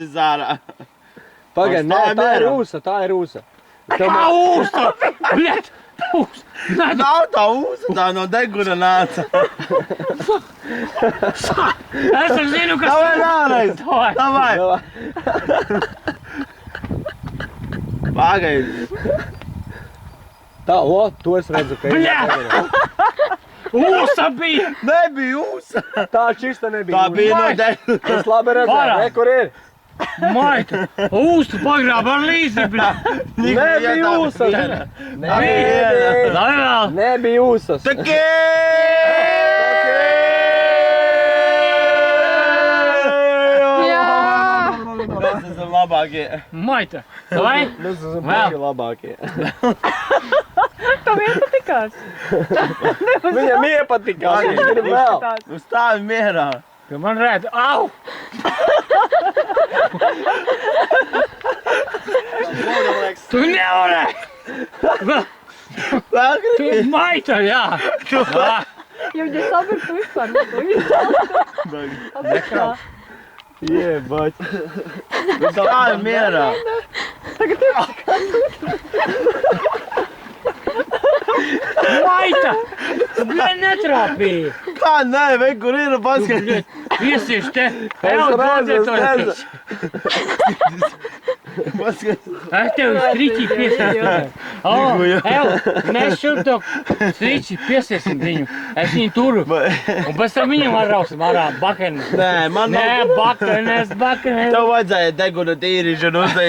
Zārā. Pagaid, nē, tā ir ūsa, tā ir ūsa. Kā ūsa? Bļet, ūsa. Nav tā ūsa, tā no deguna nāca. Es jau zinu, kas... Davai vēlreiz. Davai. Pagaid. Tā, o, to es redzu, ka ir. Bļet! Ūsa bija! Nebija ūsa. Tā čista nebija. Tā bija no deguna. Es labi redzēju, ne, kur ir. Maita, ūstu pagrāba ar līdzi, bļet! Nebija ūsa. Bija! Lai vēl! Nebija ūsas. Takē! Mēs esam labākie. Maita, vai? Mēs esam Vēl. paši labākie. Kam iepatikās? Viņam iepatikās, viņš grib vēl. Nu stāvi mierā. Ka man redz, au! Tu nevarēji! Tu maita, jā! Jau ja sabir, tu vispār nebūtu. Nekrau. Jebaļ. Nu stāvi mierā. Maita! Tu bļet netrāpīji! Kā nē, vai kur ir Tu paskat? bļet, piesieši te! redzu. Paskat. Es tev striķi piesiešu. Mēs šur to striķi piesiesim viņu. Es viņu turu. Un pēc tam viņam arrausim arā bakenes. Nē, man Nē, nav. bakenes. Tev vajadzēja deguna tīrišanu uztaisīt.